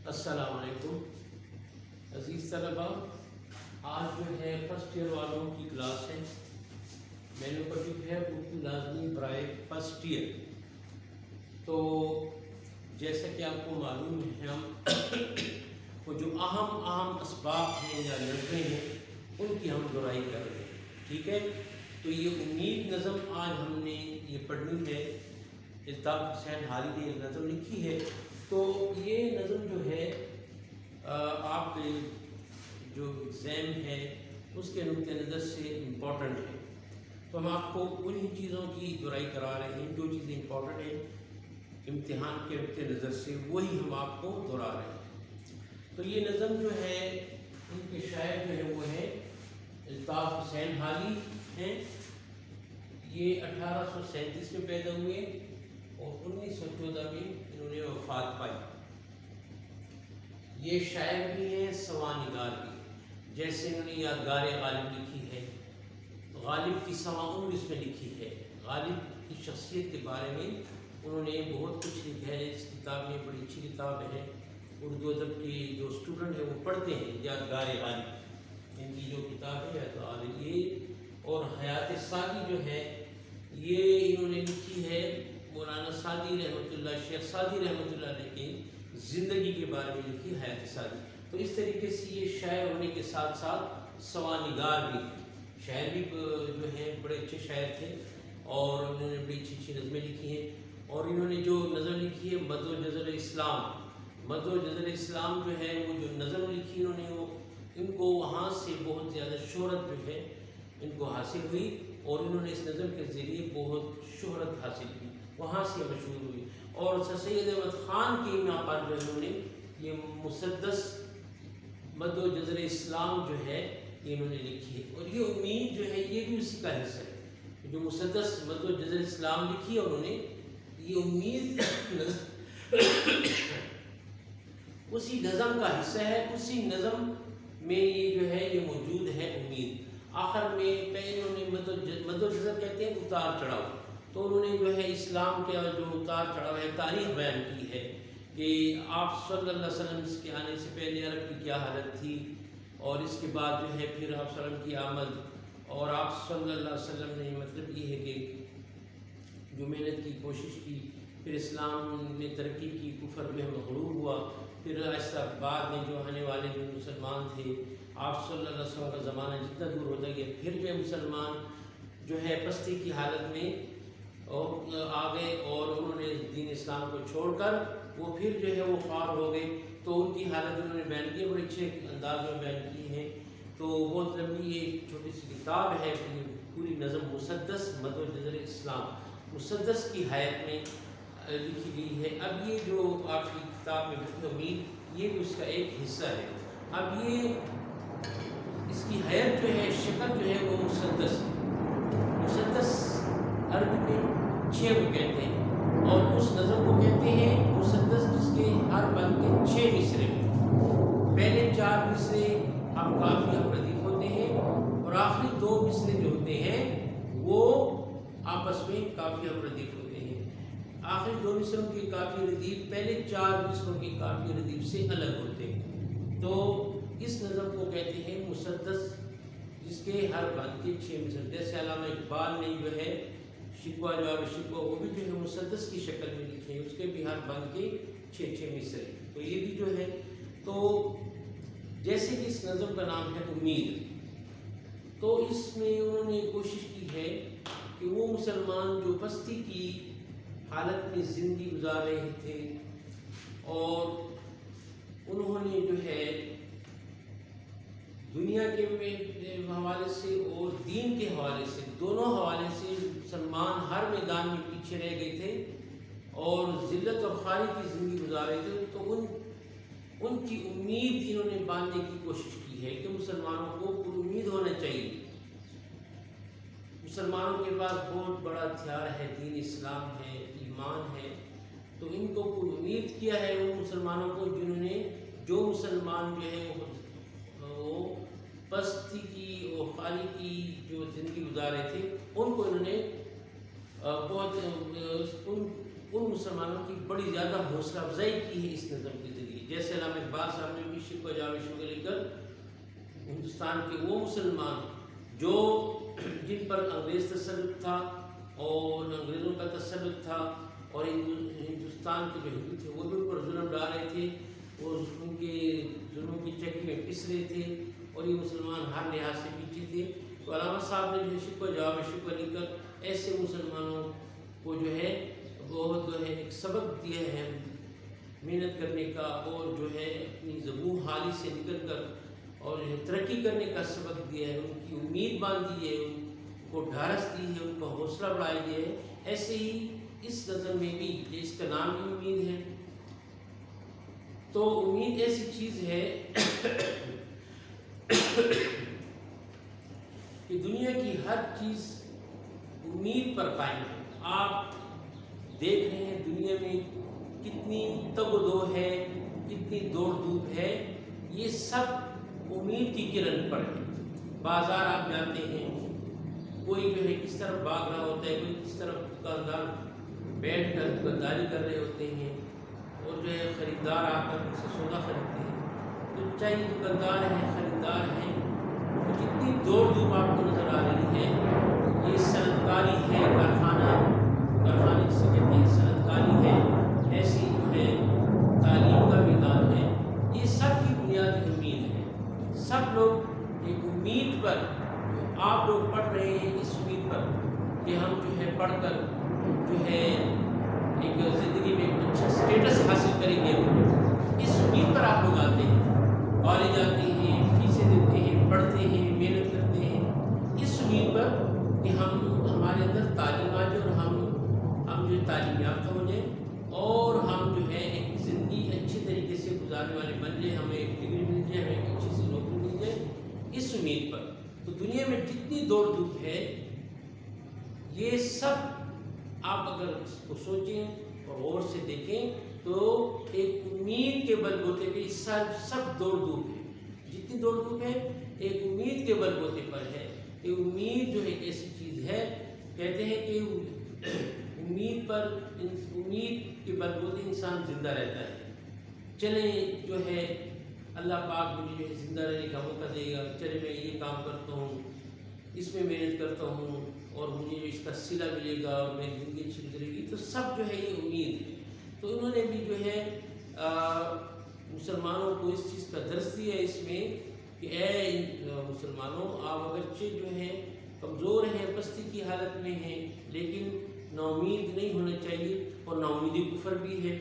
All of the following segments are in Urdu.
السلام علیکم عزیز طلباء، آج جو ہے فرسٹ ایئر والوں کی کلاس ہے۔ مینو پر جو ہے اردو لازمی برائے فرسٹ ایئر۔ تو جیسا کہ آپ کو معلوم ہے، ہم وہ جو اہم اسباب ہیں یا نظمیں ہیں ان کی ہم دہرائی کر رہے ہیں، ٹھیک ہے۔ تو یہ امید نظم آج ہم نے یہ پڑھنی ہے۔ الطاف حسین حالی نے یہ نظم لکھی ہے۔ تو یہ نظم جو ہے آپ کے جو ایگزام ہے اس کے نقطۂ نظر سے امپورٹنٹ ہے۔ تو ہم آپ کو انہی چیزوں کی دہرائی کرا رہے ہیں جو چیزیں امپورٹنٹ ہیں امتحان کے نقطۂ نظر سے، وہی ہم آپ کو دہرا رہے ہیں۔ تو یہ نظم جو ہے ان کے شاعر جو ہے وہ ہے الطاف حسین حالی ہیں۔ یہ 1837 میں پیدا ہوئے اور 1914 میں انہوں نے وفات پائی۔ یہ شاعر بھی ہیں، سوانگار بھی، جیسے انہوں نے یادگار غالب لکھی ہے، غالب کی سواں عمر اس میں لکھی ہے۔ غالب کی شخصیت کے بارے میں انہوں نے بہت کچھ لکھا ہے۔ اس کتاب میں بڑی اچھی کتاب ہے، اردو ادب کی جو اسٹوڈنٹ ہیں وہ پڑھتے ہیں، یادگار غالب ان کی جو کتاب ہے یادگار غالب۔ یہ اور حیات سعدی جو ہے یہ انہوں نے لکھی ہے، مولانا سعدی رحمۃ اللہ، شیخ سعدی رحمۃ اللہ علیہ کی زندگی کے بارے میں لکھی حیات سعدی۔ تو اس طریقے سے یہ شاعر ہونے کے ساتھ ساتھ سوانگار بھی ہیں۔ شاعر بھی جو ہیں بڑے اچھے شاعر تھے اور انہوں نے بڑی اچھی نظمیں لکھی ہیں۔ اور انہوں نے جو نظم لکھی ہے مد و جزر اسلام، مد و جزر اسلام جو ہے وہ جو نظم لکھی انہوں نے، وہ ان کو وہاں سے بہت زیادہ شہرت جو ہے ان کو حاصل ہوئی اور انہوں نے اس نظم کے ذریعے بہت شہرت حاصل کی، وہاں سے مشہور ہوئی۔ اور سر سید احمد خان کے یہاں پر جو انہوں نے یہ مسدس مد و جزر اسلام جو ہے یہ انہوں نے لکھی ہے۔ اور یہ امید جو ہے یہ بھی اسی کا حصہ ہے، جو مسدس مد و جزر اسلام لکھی ہے انہوں نے، یہ امید اسی نظم کا حصہ ہے، اسی نظم میں یہ جو ہے یہ موجود ہے امید۔ آخر میں پہلے انہوں نے مد و جزر کہتے ہیں اتار چڑھاؤ، تو انہوں نے جو ہے اسلام کے جو اتار چڑھاؤ ہے تاریخ بیان کی ہے کہ آپ صلی اللہ علیہ وسلم کے آنے سے پہلے عرب کی کیا حالت تھی، اور اس کے بعد جو ہے پھر آپ صلی اللہ علیہ وسلم کی آمد، اور آپ صلی اللہ علیہ وسلم نے مطلب یہ ہے کہ جو محنت کی، کوشش کی، پھر اسلام نے ترقی کی، کفر جو ہے مغلوب ہوا، پھر ایسا بعد میں جو آنے والے جو مسلمان تھے، آپ صلی اللہ علیہ وسلم کا زمانہ جتنا دور ہوتا گیا، پھر جو ہے مسلمان جو ہے پستی کی حالت میں آ گئے اور انہوں نے دین اسلام کو چھوڑ کر وہ پھر جو ہے وہ خوار ہو گئے۔ تو ان کی حالت انہوں نے بیان کی، بڑے اچھے انداز میں بیان کی ہیں۔ تو بہت لمبی ایک چھوٹی سی کتاب ہے، پوری نظم مسدس مد و جزر اسلام مسدس کی حیات میں لکھی گئی ہے۔ اب یہ جو آپ کی کتاب میں امید یہ بھی اس کا ایک حصہ ہے۔ اب یہ اس کی حیات جو ہے، شکل جو ہے وہ مسدس ہے۔ مسدس عربی میں 6 کو کہتے ہیں اور اس نظم کو کہتے ہیں مسدس جس کے ہر بند کے 6 مصرے ہیں۔ پہلے 4 مصرے ہم قافیہ ردیف ہوتے ہیں اور آخری 2 مصرے جو ہوتے ہیں وہ آپس میں قافیہ ردیف ہوتے ہیں۔ آخری 2 مصروں کے قافیہ ردیف پہلے 4 مصروں کے قافیہ ردیف سے الگ ہوتے ہیں۔ تو اس نظم کو کہتے ہیں مسدس جس کے ہر بند کے 6 مصرے، جیسے علامہ اقبال نے جو ہے شکوہ جواب شکوہ وہ بھی جو ہے مسدس کی شکل میں لکھے ہیں، اس کے بھی ہر بند کے 6 مصرے۔ تو یہ بھی جو ہے، تو جیسے کہ اس نظم کا نام ہے امید، تو اس میں انہوں نے کوشش کی ہے کہ وہ مسلمان جو پستی کی حالت میں زندگی گزار رہے تھے اور انہوں نے جو ہے دنیا کے حوالے سے اور دین کے حوالے سے، دونوں حوالے سے مسلمان ہر میدان میں پیچھے رہ گئے تھے اور ذلت اور خواری کی زندگی گزار رہے تھے۔ تو ان کی امید انہوں نے باندھنے کی کوشش کی ہے کہ مسلمانوں کو پر امید ہونا چاہیے۔ مسلمانوں کے پاس بہت بڑا ہتھیار ہے، دین اسلام ہے، ایمان ہے، تو ان کو پر امید کیا ہے ان مسلمانوں کو جنہوں نے، جو مسلمان جو ہے وہ پستی کی اور خالی کی جو زندگی گزار رہے تھے، ان کو انہوں نے بہت ان مسلمانوں کی بڑی زیادہ حوصلہ افزائی کی ہے اس نظم کے ذریعے۔ جیسے علامہ اقبال صاحب نے بھی شکوہ جاوید شکوہ لکھ کر ہندوستان کے وہ مسلمان جو جن پر انگریز تسلط تھا اور انگریزوں کا تسلط تھا اور ہندوستان کے جو ہندو تھے وہ بھی ان پر ظلم ڈال رہے تھے اور ان کے ظلموں کی چکی میں پس رہے تھے اور یہ مسلمان ہر لحاظ سے پیچھے تھے، تو علامہ صاحب نے جو ہے شکوہ جواب شکوہ لکھ کر ایسے مسلمانوں کو جو ہے بہت جو ہے ایک سبق دیا ہے محنت کرنے کا، اور جو ہے اپنی زبون حالی سے نکل کر اور جو ہے ترقی کرنے کا سبق دیا ہے، ان کی امید باندھی ہے، ان کو ڈھارس دی ہے، ان کا حوصلہ بڑھایا گیا ہے۔ ایسے ہی اس نظر میں بھی اس کا نام بھی امید ہے، تو امید ایسی چیز ہے کہ دنیا کی ہر چیز امید پر قائم ہے۔ آپ دیکھ رہے ہیں دنیا میں کتنی تگ و دو ہے، کتنی دوڑ دھوپ ہے، یہ سب امید کی کرن پر ہے۔ بازار آپ جاتے ہیں، کوئی جو ہے کس طرف بھاگ رہا ہوتا ہے، کوئی کس طرف دکاندار بیٹھ کر دکانداری کر رہے ہوتے ہیں، اور جو ہے خریدار آ کر ان سے سودا خریدتے ہیں۔ تو چاہے دکاندار ہیں، خریدار ہیں، تو جتنی دوڑ دھوپ آپ کو نظر آ رہی ہے، یہ صنعت کاری ہے، کارخانے جسے کہتے ہیں صنعت کاری ہے، ایسی جو ہے تعلیم کا میدان ہے، یہ سب کی بنیاد امید ہے۔ سب لوگ ایک امید پر، آپ لوگ پڑھ رہے ہیں اس امید پر کہ ہم جو ہے پڑھ کر جو ہے ایک زندگی میں ایک اچھا سٹیٹس حاصل کریں گے، اس امید پر آپ لوگ آتے ہیں، کالج آتے ہیں، فیسیں دیتے ہیں، پڑھتے ہیں، محنت کرتے ہیں، اس امید پر کہ ہمارے اندر تعلیم آ جائے اور ہم جو تعلیم یافتہ ہو جائیں اور ہم جو ہے ایک زندگی اچھے طریقے سے گزارنے والے بن جائیں، ہمیں ایک ڈگری مل جائے، ہمیں ایک اچھی سی نوکری مل جائے، اس امید پر۔ تو دنیا میں جتنی دوڑ دھوپ ہے، یہ سب آپ اگر اس کو سوچیں اور غور سے دیکھیں تو ایک امید کے بل بوتے پہ سب دوڑ دھوپ ہے۔ جتنی دوڑ دھوپ ہے ایک امید کے بل بوتے پر ہے کہ امید جو ایک ایسی چیز ہے، کہتے ہیں کہ امید کے بل بوتے انسان زندہ رہتا ہے۔ چلیں جو ہے اللہ پاک مجھے جو ہے زندہ رہنے کا موقع دے گا، چلے میں یہ کام کرتا ہوں، اس میں محنت کرتا ہوں اور مجھے اس کا صلہ ملے گا اور میری زندگی اچھی گزرے گی، تو سب جو ہے یہ امید ہے۔ تو انہوں نے بھی جو ہے مسلمانوں کو اس چیز کا درس دیا ہے اس میں کہ اے مسلمانوں، آپ اگرچہ جو ہیں کمزور ہیں، پستی کی حالت میں ہیں، لیکن نا امید نہیں ہونا چاہیے، اور نا امیدی کفر بھی ہے،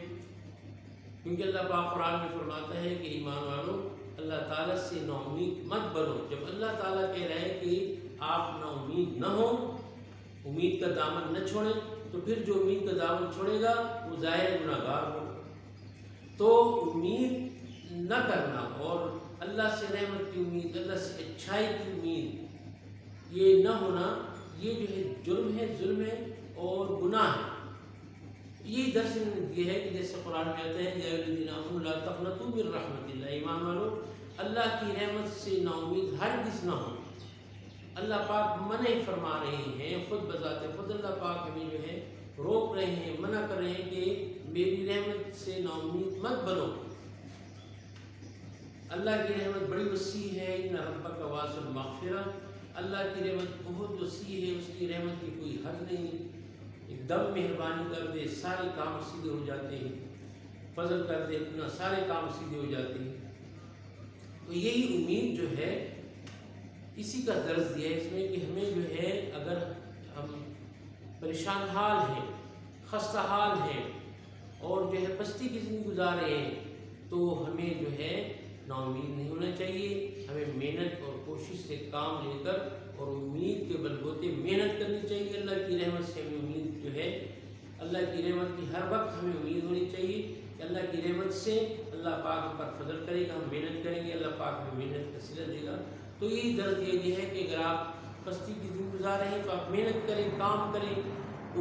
کیونکہ اللہ پاک قرآن میں فرماتا ہے کہ ایمان والوں اللہ تعالیٰ سے نا امید مت بنو۔ جب اللہ تعالیٰ کہہ رہا ہے کہ آپ نا امید نہ ہوں، امید کا دامن نہ چھوڑیں، تو پھر جو امید کا دامن چھوڑے گا وہ ظاہر گناہگار ہوگا۔ تو امید نہ کرنا اور اللہ سے رحمت کی امید، اللہ سے اچھائی کی امید یہ نہ ہونا، یہ جو ہے جرم ہے، ظلم ہے اور گناہ ہے۔ یہ درس یہ ہے کہ جیسے قرآن میں آتا ہے یا الذین آمنوا لا تقنطوا من رحمت اللہ، ایمان والو اللہ کی رحمت سے نا امید ہرگز نہ ہو۔ اللہ پاک منع فرما رہے ہیں، خود بذات خود اللہ پاک ہمیں جو ہے روک رہے ہیں، منع کر رہے ہیں کہ میری رحمت سے نا امید مت بنو۔ اللہ کی رحمت بڑی وسیع ہے، ان ربک واسع المغفرہ، اللہ کی رحمت بہت وسیع ہے، اس کی رحمت کی کوئی حد نہیں، ایک دم مہربانی کر دے سارے کام سیدھے ہو جاتے ہیں، فضل کر دے اپنا سارے کام سیدھے ہو جاتے ہیں۔ تو یہی امید جو ہے اسی کا درس دیا ہے اس میں کہ ہمیں جو ہے اگر ہم پریشان حال ہیں، خستہ حال ہیں اور جو ہے پستی کی زندگی گزار رہے ہیں، تو ہمیں جو ہے نا امید نہیں ہونا چاہیے، ہمیں محنت اور کوشش سے کام لے کر اور امید کے بلبوتے محنت کرنی چاہیے۔ اللہ کی رحمت سے ہمیں امید جو ہے، اللہ کی رحمت کی ہر وقت ہمیں امید ہونی چاہیے کہ اللہ کی رحمت سے اللہ پاک ہم پر فضل کرے گا، ہم محنت کریں گے، اللہ پاک ہمیں محنت کا صلہ دے گا۔ تو یہی درد یہ ہے کہ اگر آپ پستی کی زندگی گزار رہے ہیں تو آپ محنت کریں، کام کریں،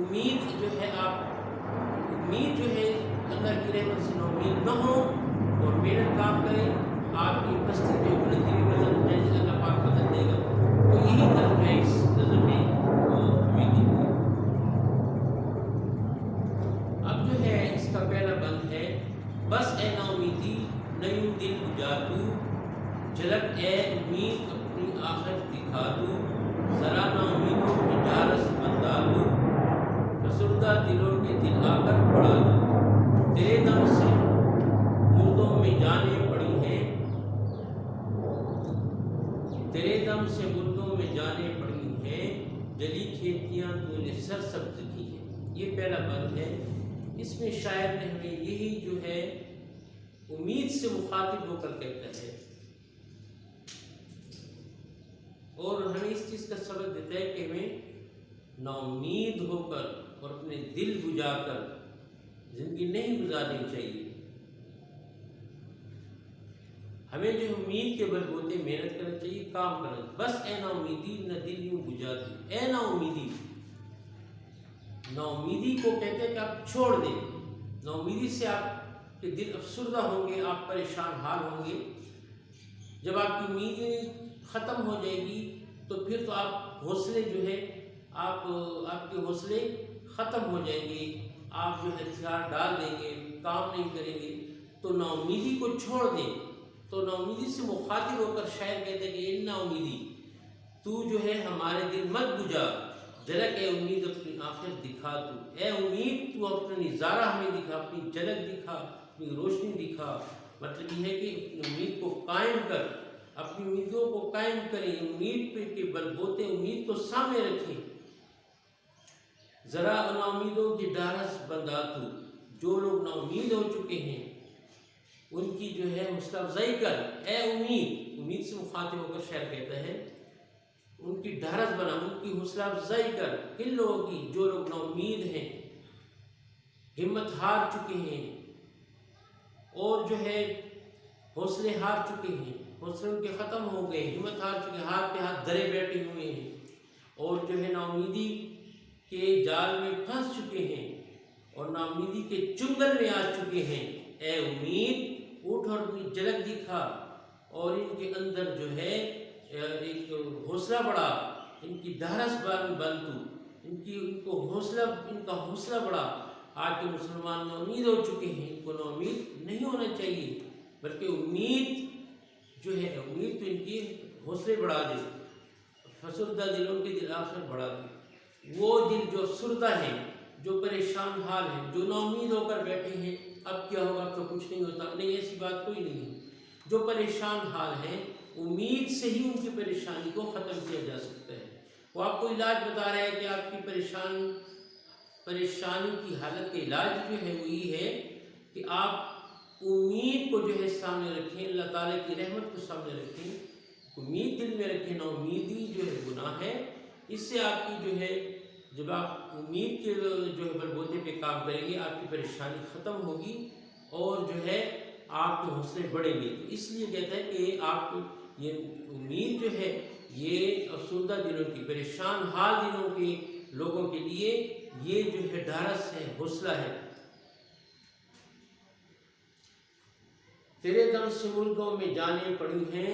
امید جو ہے امید جو ہے اللہ کی رحمت سے نا امید نہ ہو اور محنت کام کریں، آپ کی پستی جو بلندی میں بدل ہو جائے، اللہ پاک بدل دے گا۔ تو یہی درد ہے اس نظر میں وہ ہمیں دی ہوئی۔ اب جو ہے اس کا پہلا بند ہے، بس اے نا امیدی نہیں دل بجا تو، جھلک اے امید اپنی آخر دکھا تو، ذرا نا امیدوں کی ڈھارس بندھا تو، فسردہ دلوں کے دل آ کر پڑا تو، تیرے دم سے مردوں میں جانیں پڑی ہیں، تیرے دم سے مردوں میں جانیں پڑی ہیں، جلی کھیتیاں تو نے سرسبز کی ہیں۔ یہ پہلا بند ہے، اس میں شاعر نے ہمیں یہی جو ہے امید سے مخاطب ہو کر کہتا ہے، اور ہمیں اس چیز کا سبق دیتا ہے کہ ہمیں نا امید ہو کر اور اپنے دل بجھا کر زندگی نہیں گزارنی چاہیے۔ ہمیں جو امید کے بل بوتے محنت کرنا چاہیے، کام کرنا چاہیے۔ بس اے نا امیدی نہ دل یوں بجھا دی، اے نا امیدی، نا امیدی کو کہتے ہیں کہ آپ چھوڑ دیں، نا امیدی سے آپ کے دل افسردہ ہوں گے، آپ پریشان حال ہوں گے۔ جب آپ کی امیدیں ختم ہو جائے گی تو پھر تو آپ حوصلے جو ہے آپ کے حوصلے ختم ہو جائیں گے، آپ جو ہے ہتھیار ڈال دیں گے، کام نہیں کریں گے۔ تو نا امیدی کو چھوڑ دیں۔ تو نا امیدی سے مخاطب ہو کر شاعر کہتے ہیں کہ اے نا امیدی، تو جو ہے ہمارے دل مت بجھا، جھلک اے امید اپنی آخر دکھا تو، اے امید تو اپنا نظارہ ہمیں دکھا، اپنی جھلک دکھا، اپنی روشنی دکھا۔ مطلب یہ ہے کہ اپنی امید کو قائم کر، اپنی امیدوں کو قائم کریں، امید پہ کے بل بوتے امید کو سامنے رکھیں۔ ذرا نا امیدوں کی ڈھارس بندھا تو، جو لوگ نا امید ہو چکے ہیں ان کی جو ہے حوصلہ افزائی کر، اے امید، امید سے مخاطب ہو کر شاعر کہتا ہے ان کی ڈھارس بنا، ان کی حوصلہ افزائی کر، کن لوگوں کی؟ جو لوگ نا امید ہیں، ہمت ہار چکے ہیں، اور جو ہے حوصلے ہار چکے ہیں، حوصلے ان کے ختم ہو گئے، ہمت ہار چکے ہیں، ہاتھ پہ ہاتھ دھرے بیٹھے ہوئے ہیں، اور جو ہے نا امیدی کے جال میں پھنس چکے ہیں، اور نا امیدی کے چنگل میں آ چکے ہیں۔ اے امید، اٹھ اور اپنی جھلک دکھا، اور ان کے اندر جو ہے ایک حوصلہ بڑھا، ان کی ڈھارس بن تو، ان کا حوصلہ بڑھا۔ آج کے مسلمان نا امید ہو چکے ہیں، ان کو نا امید نہیں ہونا چاہیے، بلکہ امید جو ہے امید تو ان کی حوصلے بڑھا دے، فسردہ دلوں کے دل آخر بڑھا دے۔ وہ دل جو افسردہ ہیں، جو پریشان حال ہیں، جو نا امید ہو کر بیٹھے ہیں، اب کیا ہوگا، اب تو کچھ نہیں ہوتا، نہیں، ایسی بات کوئی نہیں ہے۔ جو پریشان حال ہیں، امید سے ہی ان کی پریشانی کو ختم کیا جا سکتا ہے۔ وہ آپ کو علاج بتا رہا ہے کہ آپ کی پریشانی کی حالت کا علاج جو ہے وہ یہ ہے کہ آپ امید کو جو ہے سامنے رکھیں، اللہ تعالیٰ کی رحمت کو سامنے رکھیں، امید دل میں رکھیں۔ نا امیدی جو ہے گناہ ہے، اس سے آپ کی جو ہے جب آپ امید کے جو ہے بل بوتے پہ کام کریں گے، آپ کی پریشانی ختم ہوگی، اور جو ہے آپ کے حوصلے بڑھیں گے۔ تو اس لیے کہتا ہے کہ آپ کی یہ امید جو ہے یہ افسردہ دلوں کی، پریشان حال دلوں کے لوگوں کے لیے یہ جو ہے ڈھارس ہے، حوصلہ ہے۔ تیرے دم سے مردوں میں جانیں پڑی ہیں،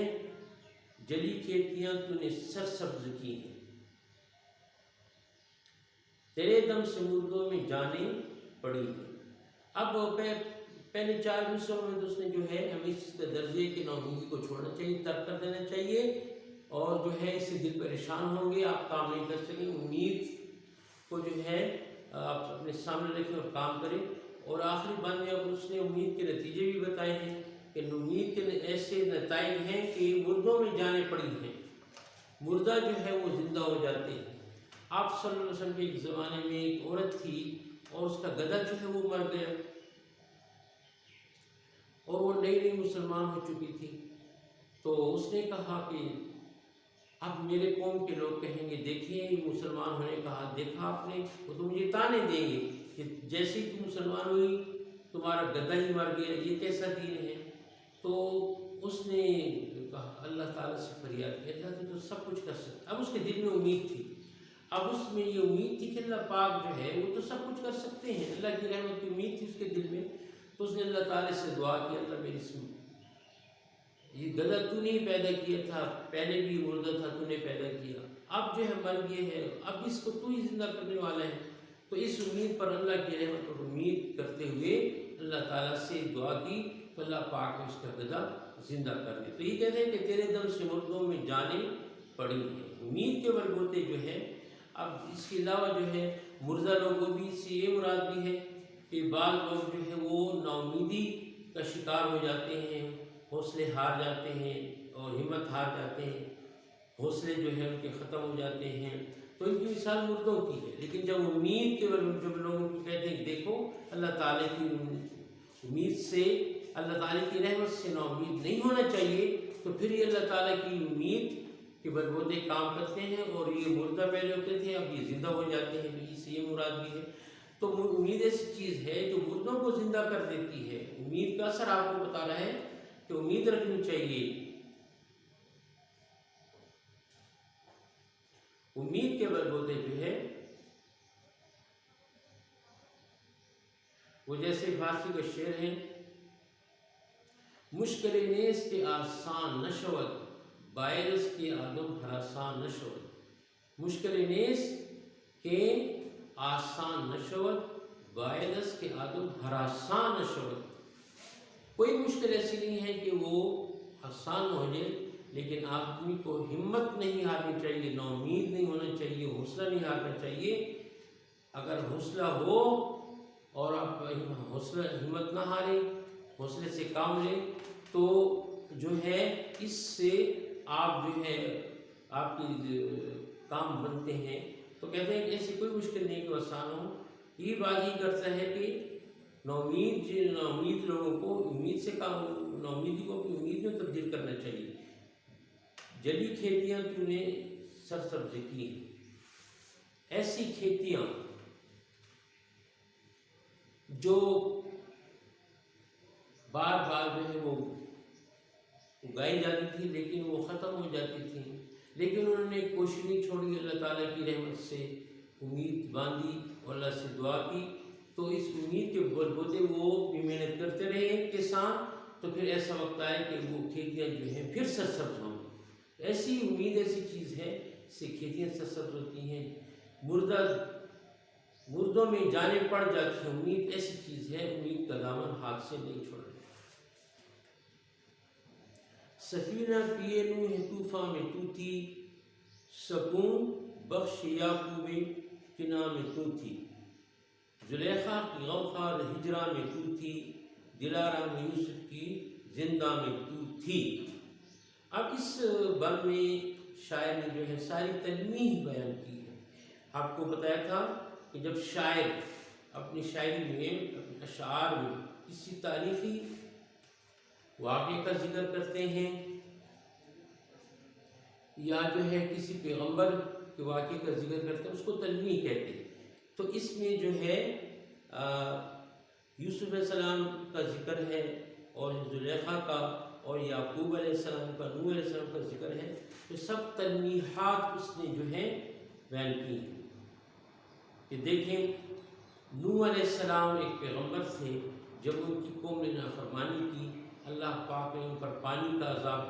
جلی کھیتیاں تو نے سرسبز کی ہیں۔ تیرے دم سے مردوں میں جانیں پڑی ہیں۔ اب پہلے 4 مصروں میں تو اس نے جو ہے ہمیں اس کا درجے کی نا امیدی کو چھوڑنا چاہیے، ترک کر دینا چاہیے، اور جو ہے اس سے دل پریشان ہوں گے، آپ کام نہیں کر سکیں۔ امید کو جو ہے آپ اپنے سامنے رکھیں اور کام کریں۔ اور آخری بند میں اب اس نے امید کے نتیجے بھی بتائے ہیں کہ امید کے ایسے نتائج ہیں کہ مردوں میں جانیں پڑی ہیں، مردہ جو ہے وہ زندہ ہو جاتے ہیں۔ آپ صلی اللہ علیہ وسلم کے ایک زمانے میں ایک عورت تھی، اور اس کا گدھا جو ہے وہ مر گیا، اور وہ نئی نئی مسلمان ہو چکی تھی۔ تو اس نے کہا کہ اب میرے قوم کے لوگ کہیں گے، دیکھیں یہ مسلمان ہونے کا حال دیکھا آپ نے، وہ تو مجھے تانے دیں گے کہ جیسے ہی تم مسلمان ہوئی تمہارا گدھا ہی مر گیا، یہ کیسا دین ہے۔ تو اس نے کہا، اللہ تعالیٰ سے فریاد کی، اللہ تو سب کچھ کر سکتا۔ اب اس کے دل میں امید تھی، اب اس میں یہ امید تھی کہ اللہ پاک جو ہے وہ تو سب کچھ کر سکتے ہیں، اللہ کی رحمت کی امید تھی اس کے دل میں۔ تو اس نے اللہ تعالیٰ سے دعا کی، اللہ میری یہ گدھا تو نہیں پیدا کیا تھا، پہلے بھی مردہ تھا، تو نے پیدا کیا، اب جو ہے مر گیا ہے، اب اس کو تو ہی زندہ کرنے والا ہے۔ تو اس امید پر، اللہ کی رحمت پر امید کرتے ہوئے اللہ تعالیٰ سے دعا کی، تو اللہ پاک نے اس کا گدا زندہ کر دیا۔ تو یہ کہتے ہیں کہ تیرے دم سے مردوں میں جانیں پڑی ہیں۔ امید کے بلبوتے جو ہے، اب اس کے علاوہ جو ہے مردہ لوگوں بھی سے یہ مراد بھی ہے کہ بعض لوگ جو ہے وہ نا امیدی کا شکار ہو جاتے ہیں، حوصلے ہار جاتے ہیں اور ہمت ہار جاتے ہیں، حوصلے جو ہے ان کے ختم ہو جاتے ہیں، تو ان کی مثال مردوں کی ہے۔ لیکن جب امید کے جب لوگوں کو کہتے ہیں کہ دیکھو اللہ تعالیٰ کی امید سے، اللہ تعالیٰ کی رحمت سے نا امید نہیں ہونا چاہیے، تو پھر یہ اللہ تعالیٰ کی امید کے بلبوتے کام کرتے ہیں، اور یہ مردہ پہلے ہوتے تھے اب یہ زندہ ہو جاتے ہیں، اس سے یہ مراد بھی ہے۔ تو امید ایسی چیز ہے جو مردوں کو زندہ کر دیتی ہے۔ امید کا اثر آپ کو بتا رہا ہے کہ امید رکھنی چاہیے۔ امید کے بلبوتے جو ہے وہ جیسے فارسی کا شعر ہے، مشکل نیست کے آسان نشود، باعث کے آدم ہراسان نشود۔ مشکل نیست کے آسان نشود، باعث کے آدم ہراسان نشود۔ کوئی مشکل ایسی نہیں ہے کہ وہ آسان نہ ہو جائے، لیکن آدمی کو ہمت نہیں ہارنی چاہیے، نا امید نہیں ہونا چاہیے، حوصلہ نہیں ہارنا چاہیے۔ اگر حوصلہ ہو اور آپ حوصلہ ہمت نہ ہاریں، حوصلے سے کام لیں، تو جو ہے اس سے آپ جو ہے آپ کی کام بنتے ہیں۔ تو کہتے ہیں کہ ایسی کوئی مشکل نہیں کہ آسان ہو۔ یہ بات ہی کرتا ہے کہ نا امید لوگوں کو امید سے کام، نا امیدی کو اپنی امید میں تبدیل کرنا چاہیے۔ جلی کھیتیاں تو نے سرسبز کی ہیں، ایسی کھیتیاں جو بار بار جو ہے وہ اگائی جاتی تھی لیکن وہ ختم ہو جاتی تھیں، لیکن انہوں نے کوشش نہیں چھوڑی، اللہ تعالیٰ کی رحمت سے امید باندھی اور اللہ سے دعا کی، تو اس امید کے بلبوتے وہ بھی محنت کرتے رہے کسان، تو پھر ایسا وقت آیا کہ وہ کھیتیاں جو ہیں پھر سرسبز ہوں گی۔ ایسی امید ایسی چیز ہے، اس سے کھیتیاں سرسبز ہوتی ہیں۔ مردوں میں جانیں پڑ جاتی ہیں، امید ایسی چیز ہے، امید کا دامن ہاتھ سے نہیں چھوڑنا۔ سفینہ پیے نوح طوفاں میں تو تھی، سکون بخش یعقوب کنا میں تو تھی، زلیخا کی غمخوار ہجرا میں تو تھی، دلارام یوسف کی زندہ میں تو تھی۔ اب اس بند میں شاعر نے جو ہے ساری تلمیح بیان کی ہے۔ آپ کو بتایا تھا کہ جب شاعر اپنی شاعری میں، اپنے اشعار میں کسی تاریخی واقعے کا ذکر کرتے ہیں یا جو ہے کسی پیغمبر کے واقعے کا ذکر کرتے ہیں، اس کو تلمیح کہتے ہیں۔ تو اس میں جو ہے یوسف علیہ السلام کا ذکر ہے اور زلیخا کا اور یعقوب علیہ السلام کا، نوح علیہ السلام کا ذکر ہے، تو سب تلمیحات اس نے جو ہے بیان کی ہیں کہ دیکھیں نوح علیہ السلام ایک پیغمبر تھے، جب ان کی قوم نے نافرمانی کی، اللہ پاک نے ان پر پانی کا عذاب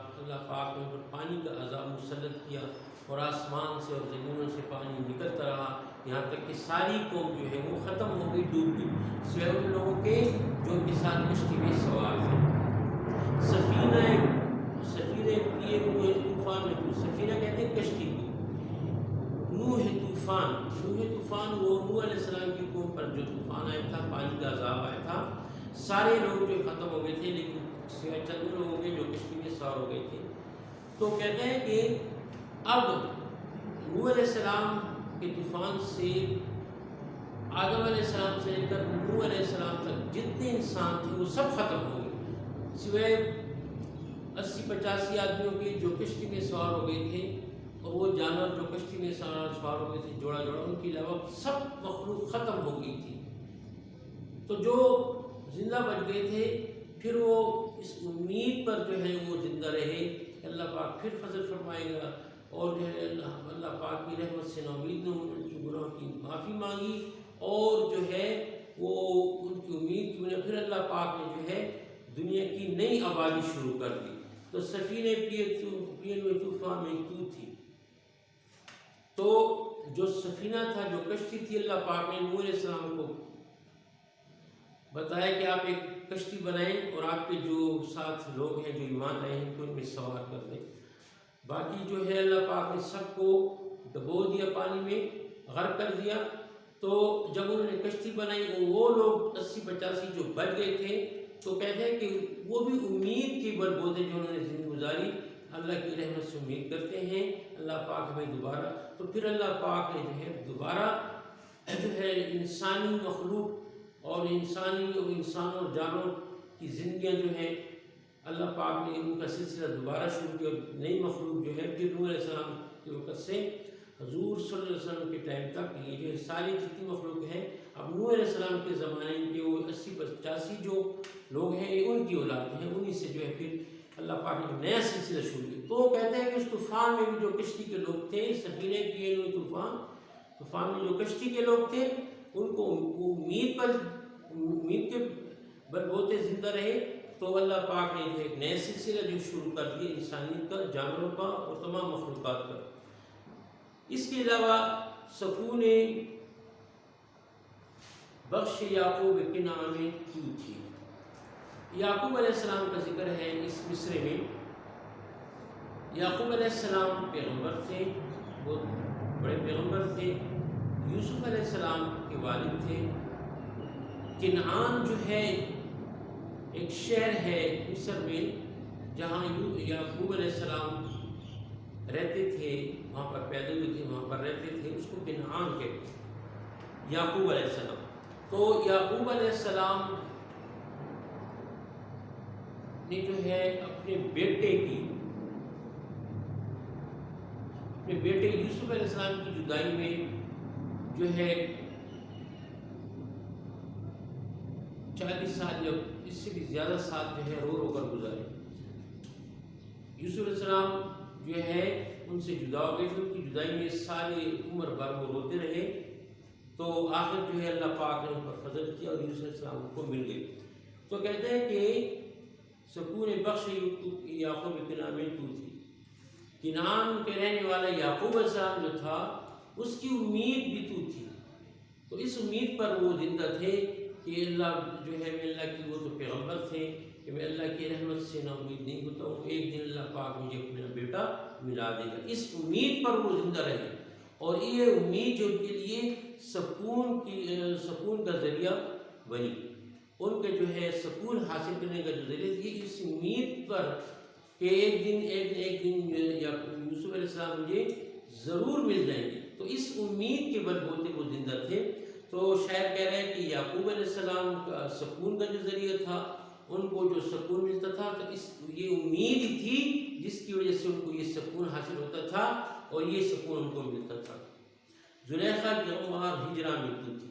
مسلط کیا، اور آسمان سے اور زمینوں سے پانی نکلتا رہا، یہاں تک کہ ساری قوم جو ہے وہ ختم ہو گئی، ڈوب گئی، سوائے ان لوگوں کے جو ان کے ساتھ کشتی میں سوار تھے۔ سفینہ پیے نوح طوفان میں تو، سفینہ کہتے ہیں کشتی کو، نوح طوفان وہ نوح علیہ السلام کی قوم پر جو طوفان آیا تھا، پانی کا عذاب آیا تھا، سارے لوگ جو ختم ہو گئے تھے، لیکن سوائے چند لوگوں کے جو کشتی میں سوار ہو گئے تھے۔ تو کہتے ہیں کہ اب نوح علیہ السلام کے طوفان سے آدم علیہ السلام سے لے کر نوح علیہ السلام تک جتنے انسان تھے وہ سب ختم ہو گئے، سوائے 80-85 آدمیوں کے جو کشتی میں سوار ہو گئے تھے، اور وہ جانور جو کشتی میں سوار ہو گئے تھے جوڑا، ان کے علاوہ سب مخلوق ختم ہو گئی تھی۔ تو جو زندہ بچ گئے تھے پھر وہ اس امید پر جو ہے وہ زندہ رہے، اللہ پاک پھر فضل فرمائے گا، اور جو ہے اللہ پاک کی رحمت سے نا امید نہ ہونے کی گناہ کی معافی مانگی، اور جو ہے وہ ان کی امید کی، پھر اللہ پاک نے جو ہے دنیا کی نئی آبادی شروع کر دی۔ تو سفینے پیے نوح طوفان میں تو تھی، تو جو سفینہ تھا، جو کشتی تھی، اللہ پاک نے نوح علیہ السلام کو بتایا کہ آپ ایک کشتی بنائیں اور آپ کے جو ساتھ لوگ ہیں جو ایمان لائے ہیں تو ان میں سوار کر دیں۔ باقی جو ہے اللہ پاک نے سب کو ڈبو دیا، پانی میں غرق کر دیا۔ تو جب انہوں نے کشتی بنائی وہ لوگ 80-85 جو بچ گئے تھے، تو کہتے ہیں کہ وہ بھی امید کے بل بوتے جو انہوں نے زندگی گزاری، اللہ کی رحمت سے امید کرتے ہیں اللہ پاک ہمیں دوبارہ۔ تو پھر اللہ پاک نے جو ہے دوبارہ جو ہے انسانی مخلوق اور انسان اور جانور کی زندگیاں جو ہیں اللہ پاک نے ان کا سلسلہ دوبارہ شروع کیا، اور نئی مخلوق جو ہے پھر نوح علیہ السلام کے وقت سے حضور صلی اللہ علیہ وسلم کے ٹائم تک یہ جو ہے ساری جتنی مخلوق ہے، اب نوح علیہ السلام کے زمانے کے وہ 80-85 جو لوگ ہیں یہ ان کی اولاد ہیں، انہی سے جو ہے پھر اللہ پاک نے نیا سلسلہ شروع کیا۔ تو وہ کہتے ہیں کہ اس طوفان میں بھی جو کشتی کے لوگ تھے، سفینے کیے ہوئے طوفان میں جو کشتی کے لوگ تھے، ان کو امید کے بل بوتے زندہ رہے۔ تو اللہ پاک نے جو ایک نیا سلسلہ جو شروع کر دیا انسانیت کا، جانوروں کا اور تمام مخلوقات کا۔ اس کے علاوہ سکون بخش یعقوب کے نام میں کیوں تھی؟ یعقوب علیہ السلام کا ذکر ہے اس مصرے میں۔ یعقوب علیہ السلام پیغمبر تھے، بہت بڑے پیغمبر تھے۔ یوسف علیہ السلام کے والد تھے۔ کنعان جو ہے ایک شہر ہے مصر میں جہاں یعقوب علیہ السلام رہتے تھے، وہاں پر پیدا ہوئے تھے، وہاں پر رہتے تھے، اس کو کنعان کہتے ہیں، یعقوب علیہ السلام۔ تو یعقوب علیہ السلام نے جو ہے اپنے بیٹے یوسف علیہ السلام کی جدائی میں جو ہے 40 سال یا اس سے بھی زیادہ سال جو ہے رو کر گزارے۔ یوسف علیہ السلام جو ہے ان سے جدا ہو گئے تھے، ان کی جدائی میں ساری عمر بھر وہ روتے رہے۔ تو آخر جو ہے اللہ پاک نے ان پر فضل کیا اور یوسف علیہ السلام کو مل گئے۔ تو کہتے ہیں کہ سکون بخش یعقوب کے نام میں تو تھی۔ کنعان کے رہنے والا یعقوب علیہ السلام جو تھا اس کی امید بھی تو تھی۔ تو اس امید پر وہ زندہ تھے کہ اللہ جو ہے میں اللہ کی، وہ تو پیغمبر تھے کہ میں اللہ کی رحمت سے نا امید نہیں ہوتا ہوں، ایک دن اللہ پاک مجھے اپنا بیٹا ملا دے گا۔ اس امید پر وہ زندہ رہے، اور یہ امید جو ان کے لیے سکون کا ذریعہ بنی۔ ان کے جو ہے سکون حاصل کرنے کا جو ذریعہ تھی اس امید پر کہ ایک دن یوسف علیہ السلام مجھے ضرور مل جائیں گے۔ تو اس امید کے بل بوتے وہ زندہ تھے۔ تو شاعر کہہ رہے ہیں کہ یعقوب علیہ السلام کا سکون کا جو ذریعہ تھا، ان کو جو سکون ملتا تھا، تو یہ امید ہی تھی جس کی وجہ سے ان کو یہ سکون حاصل ہوتا تھا اور یہ سکون ان کو ملتا تھا۔ زلیخا کی عمر ہجرہ میں تو تھی۔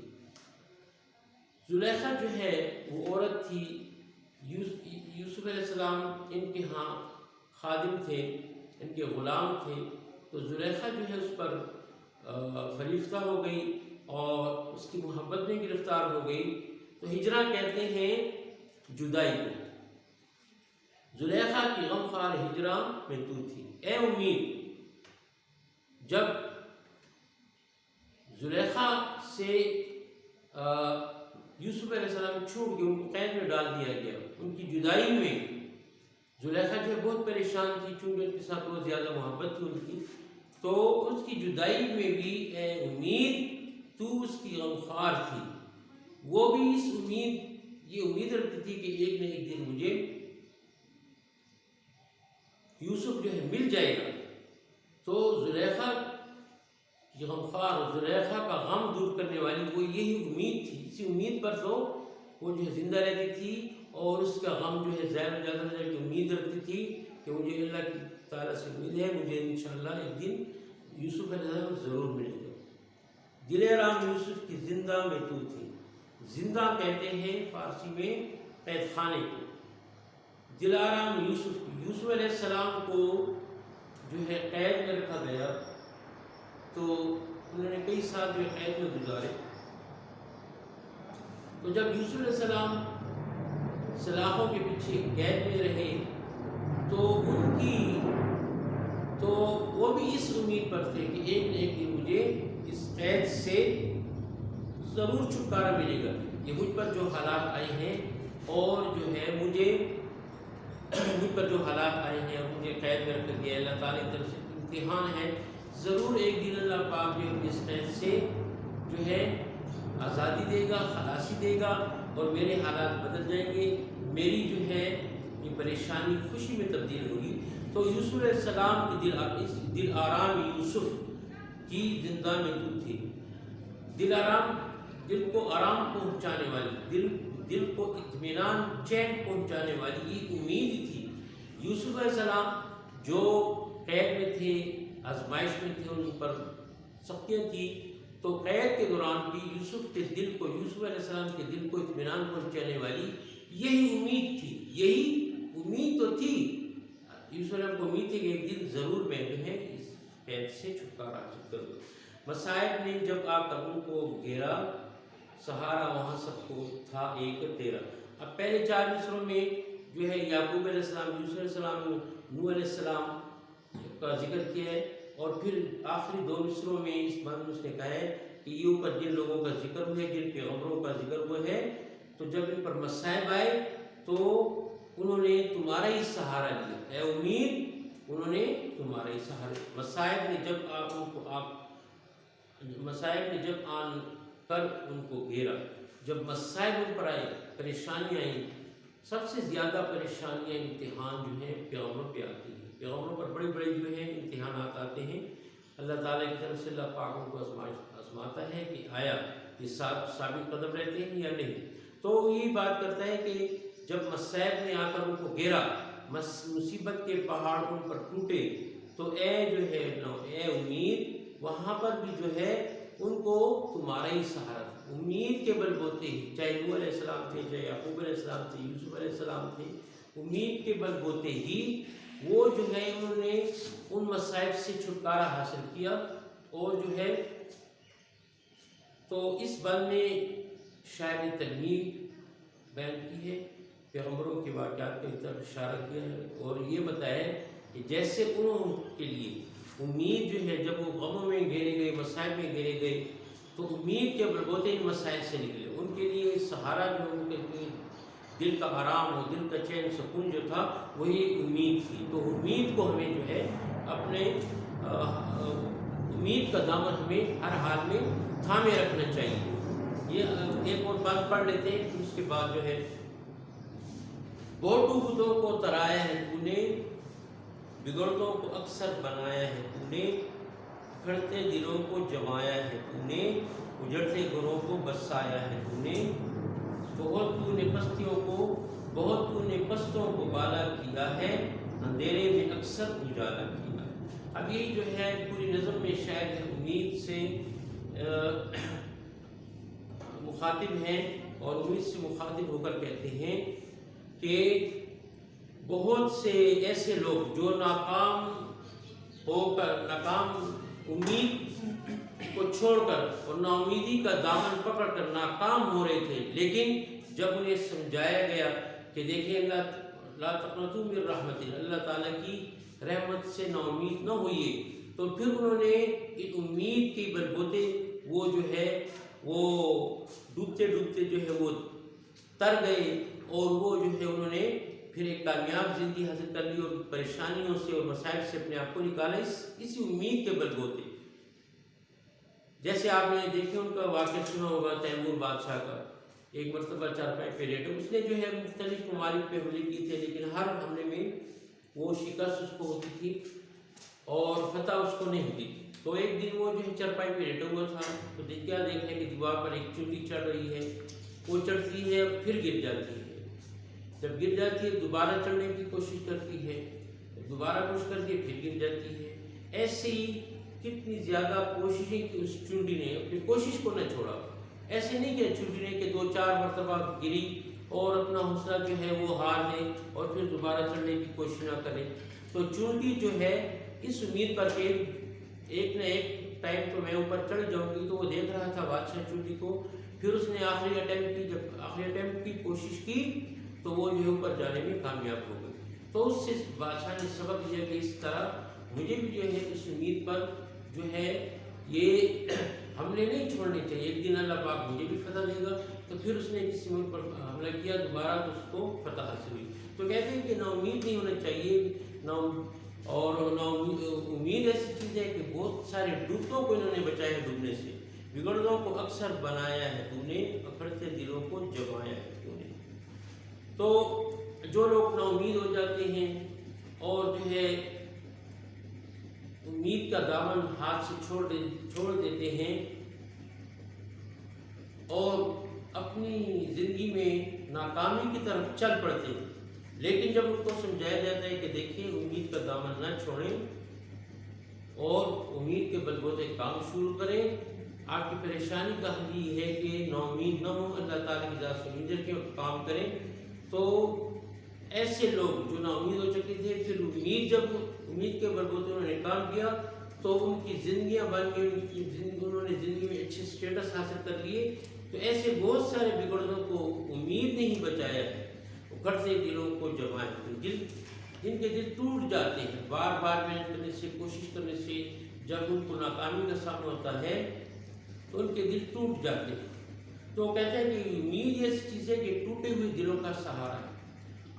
زلیخا جو ہے وہ عورت تھی، یوسف علیہ السلام ان کے ہاں خادم تھے، ان کے غلام تھے۔ تو زلیخا جو ہے اس پر فریفتہ ہو گئی اور اس کی محبت میں گرفتار ہو گئی۔ تو ہجرہ کہتے ہیں جدائی کو۔ زلیخا کی غمخوار ہجرہ میں تو تھی۔ اے امید، جب زلیخا سے یوسف علیہ السلام چھوٹ گئے، ان کو قید میں ڈال دیا گیا، ان کی جدائی میں زلیخا جو ہے بہت پریشان تھی، چونکہ ان کے ساتھ بہت زیادہ محبت تھی ان کی۔ تو اس کی جدائی میں بھی اے امید تو اس کی غمخوار تھی۔ وہ بھی اس یہ امید رکھتی تھی کہ ایک نہ ایک دن مجھے یوسف جو ہے مل جائے گا۔ تو زلیخا کی غمخوار اور زلیخا کا غم دور کرنے والی وہ یہی امید تھی۔ اسی امید پر تو وہ جو ہے زندہ رہتی تھی اور اس کا غم جو ہے زیادہ سے زیادہ کی امید رکھتی تھی کہ مجھے اللہ کی تعالیٰ سے امید ہے، مجھے انشاءاللہ ایک دن یوسف علیہ السلام ضرور ملے گا۔ دلارام یوسف کی زندہ میں تو تھی۔ زندہ کہتے ہیں فارسی میں قید خانے کو۔ دلارام یوسف علیہ السلام کو جو ہے قید میں رکھا گیا، تو انہوں نے کئی سال جو ہے قید میں گزارے۔ تو جب یوسف علیہ السلام سلاخوں کے پیچھے قید میں رہے تو وہ بھی اس امید پر تھے کہ ایک نہ ایک دن مجھے اس قید سے ضرور چھٹکارا ملے گا۔ یہ مجھ پر جو حالات آئے ہیں اور جو ہے مجھ پر جو حالات آئے ہیں اور مجھے قید میں رکھ دیا، اللہ تعالیٰ کی طرف سے امتحان ہے، ضرور ایک دن اللہ پاک جو ہے اس قید سے جو ہے آزادی دے گا، خلاصی دے گا، اور میرے حالات بدل جائیں گے، میری جو ہے یہ پریشانی خوشی میں تبدیل ہوگی۔ تو یوسف علیہ السلام کی دل آرام یوسف کی زندہ میں دودھ تھی، دل آرام، دل کو آرام پہنچانے والی، دل کو اطمینان، چین پہنچانے والی یہ امید تھی۔ یوسف علیہ السلام جو قید میں تھے، آزمائش میں تھے، ان پر سختیاں تھیں، تو قید کے دوران بھی یوسف علیہ السلام کے دل کو اطمینان پہنچانے والی یہی امید تھی، یہی امید تو تھی۔ یوسف علیہ السلام کو امید تھی کہ ایک دن ضرور میں جو ہے اس قید سے چھٹکارا حاصل کروں۔ مصائب نے جب آ کر ان کو گھیرا، سہارا وہاں سب کو تھا ایک تیرا۔ اب پہلے 4 مصروں میں جو ہے یعقوب علیہ السلام، یوسف علیہ السلام، نوح علیہ السلام کا ذکر کیا ہے، اور پھر آخری 2 مصروں میں اس بات میں اس نے کہا ہے کہ یہ اوپر جن لوگوں کا ذکر ہوا ہے، جن پیغمبروں کا ذکر ہوا ہے، تو جب ان پر مصائب آئے تو انہوں نے تمہارا ہی سہارا لیا، اے امید انہوں نے تمہارا ہی سہارا۔ مصائب نے جب آن کر ان کو گھیرا، جب مصائب ان پر آئے، پریشانیاں آئیں، سب سے زیادہ پریشانیاں، امتحان جو ہیں پیغمبروں پہ آتی ہیں، پیغمبروں پر بڑے بڑے جو ہیں امتحانات آتے ہیں، اللہ تعالیٰ کی طرف سے اللہ پاک ان کو آزماتا ہے کہ آیا یہ ثابت قدم رہتے ہیں یا نہیں۔ تو یہی بات کرتا ہے کہ جب مصائب نے آ کر ان کو گھیرا، مصیبت کے پہاڑ ان پر ٹوٹے، تو اے جو ہے اے امید، وہاں پر بھی جو ہے ان کو تمہارا ہی سہارا تھا، امید کے بل بوتے ہی، چاہے نوح علیہ السلام تھے، چاہے یعقوب علیہ السلام تھے، یوسف علیہ السلام تھے، امید کے بل بوتے ہی وہ جو ہے انہوں نے ان مصائب سے چھٹکارا حاصل کیا۔ اور جو ہے تو اس بل میں شاعر نے تلمیح بیان کی ہے، پیغمبروں کے واقعات کی طرف اشارہ کیا ہے، اور یہ بتایا ہے کہ جیسے انہوں کے لیے امید جو ہے جب وہ غموں میں گھیرے گئے، مصائب میں گھیرے گئے، تو امید کے بلبوتے ان مسائل سے نکلے، ان کے لیے سہارا جو ان کے دل کا آرام اور دل کا چین سکون جو تھا وہی امید تھی۔ تو امید کو ہمیں جو ہے اپنے امید کا دامن ہمیں ہر حال میں تھامے رکھنا چاہیے۔ یہ ایک اور بات پڑھ لیتے ہیں، پھر اس کے بعد جو ہے بہتوں بتوں کو ترایا ہے تو نے، بگڑتوں کو اکثر بنایا ہے تو نے، بکھرتے دلوں کو جمایا ہے تو نے، اجڑتے گھروں کو بسایا ہے تو نے، بہت تو نے پستوں کو بالا کیا ہے، اندھیرے میں اکثر اجالا کیا ہے۔ اب یہ جو ہے پوری نظم میں شاید امید سے مخاطب ہیں، اور امید سے مخاطب ہو کر کہتے ہیں کہ بہت سے ایسے لوگ جو ناکام امید کو چھوڑ کر اور نا امیدی کا دامن پکڑ کر ناکام ہو رہے تھے، لیکن جب انہیں سمجھایا گیا کہ دیکھیں لا تقنطوا من رحمت اللہ تعالیٰ کی رحمت سے نا امید نہ ہوئیے، تو پھر انہوں نے ان امید کی بلبوتے وہ جو ہے وہ ڈوبتے ڈوبتے جو ہے وہ تر گئے، اور وہ جو ہے انہوں نے پھر ایک کامیاب زندگی حاصل کر لی، اور پریشانیوں سے اور مسائل سے اپنے آپ کو نکالا اسی امید کے بلبوتے۔ جیسے آپ نے دیکھے ان کا واقعہ سنا ہوگا تیمور بادشاہ کا، ایک مرتبہ چارپائی پہ لیٹا، اس نے جو ہے مختلف ممالک پہ حملے کیے تھے، لیکن ہر حملے میں وہ شکست اس کو ہوتی تھی اور فتح اس کو نہیں ہوتی تھی۔ تو ایک دن وہ جو ہے چارپائی پہ لیٹا ہوا تھا، تو کیا دیکھا کہ دیوار پر ایک چونٹی چڑھ رہی ہے، وہ چڑھتی ہے پھر گر جاتی ہے، جب گر جاتی ہے دوبارہ چڑھنے کی کوشش کرتی ہے، دوبارہ کوشش کرتی ہے پھر گر جاتی ہے۔ ایسے ہی کتنی زیادہ کوششیں کہ اس چونٹی نے اپنی کوشش کو نہ چھوڑا، ایسے نہیں کہ چونٹی نے کہ 2-4 مرتبہ گری اور اپنا حوصلہ جو ہے وہ ہار لے اور پھر دوبارہ چڑھنے کی کوشش نہ کرے۔ تو چونٹی جو ہے اس امید پر کہ ایک نہ ایک ٹائم تو میں اوپر چڑھ جاؤں گی، تو وہ دیکھ رہا تھا بادشاہ چونٹی کو، پھر اس نے آخری اٹیمپٹ کی، جب آخری اٹیمپٹ کی کوشش کی تو وہ جو ہے اوپر جانے میں کامیاب ہو گئی۔ تو اس سے بادشاہ نے سبق دیا کہ اس طرح مجھے بھی جو ہے اس امید پر جو ہے یہ حملے نہیں چھوڑنے چاہیے، ایک دن اللہ پاک مجھے بھی فتح دے گا۔ تو پھر اس نے کسی ملک پر حملہ کیا دوبارہ تو اس کو فتح حاصل ہوئی. تو کہتے ہیں کہ نا امید نہیں ہونا چاہیے. نا امید ایسی چیز ہے کہ بہت سارے ڈوبتوں کو انہوں نے بچایا ہے ڈوبنے سے. بگڑنوں کو اکثر بنایا ہے تو نے، اکھڑتے دلوں کو جمایا ہے تو نے. تو جو لوگ نا امید ہو جاتے ہیں اور جو ہے امید کا دامن ہاتھ سے چھوڑ دیتے ہیں اور اپنی زندگی میں ناکامی کی طرف چل پڑتے ہیں، لیکن جب ان کو سمجھایا جاتا ہے کہ دیکھیں امید کا دامن نہ چھوڑیں اور امید کے بلبوتے کام شروع کریں. آپ کی پریشانی کا حل یہ ہے کہ نا امید نہ ہو، اللہ تعالیٰ کی ذات سے امید رکھیں اور کام کریں. تو ایسے لوگ جو نا امید ہو چکے تھے، پھر جب امید کے بلبوتے انہوں نے کام کیا تو ان کی زندگیاں بن گئی، انہوں نے زندگی میں اچھے سٹیٹس حاصل کر لیے. تو ایسے بہت سارے بگڑنوں کو امید نے ہی بچایا ہے، اکھڑتے دلوں کو جمائے. جن کے دل ٹوٹ جاتے ہیں بار بار محنت کرنے سے، کوشش کرنے سے، جب ان کو ناکامی کا سامنا ہوتا ہے تو ان کے دل ٹوٹ جاتے ہیں. تو کہتے ہیں کہ امید ایسی چیز ہے کہ ٹوٹے ہوئے دلوں کا سہارا ہے.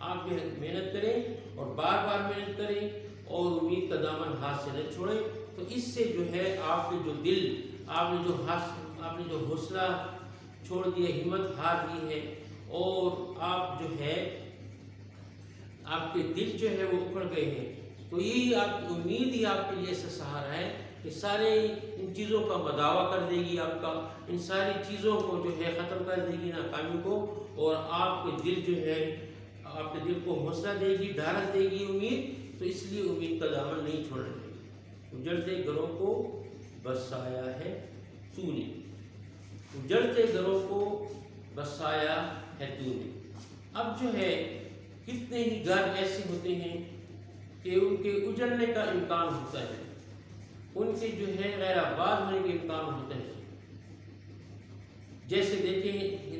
آپ جو ہے محنت کریں اور بار بار محنت کریں اور امید کا دامن ہاتھ سے نہ چھوڑیں. تو اس سے جو ہے آپ کے جو دل، آپ نے جو حوصلہ چھوڑ دیا، ہمت ہار دی ہے اور آپ جو ہے آپ کے دل جو ہے وہ اکھڑ گئے ہیں. تو یہی آپ کی امید ہی آپ کے لیے ایسا سہارا ہے کہ سارے ان چیزوں کا مداوع کر دے گی، آپ کا ان ساری چیزوں کو جو ہے ختم کر دے گی، ناکامی کو، اور آپ کے دل جو ہے آپ کے دل کو حوصلہ دے گی، ڈھارس دے گی امید. تو اس لیے امید کا دامن نہیں چھوڑنا چاہیے. اجڑتے گھروں کو بسایا ہے تو نے، اجڑتے گھروں کو بسایا ہے تو نے. اب جو ہے کتنے ہی گھر ایسے ہوتے ہیں کہ ان کے اجڑنے کا امکان ہوتا ہے، ان کے جو ہے غیر آباد ہونے کے امکان ہوتے ہیں. جیسے دیکھیں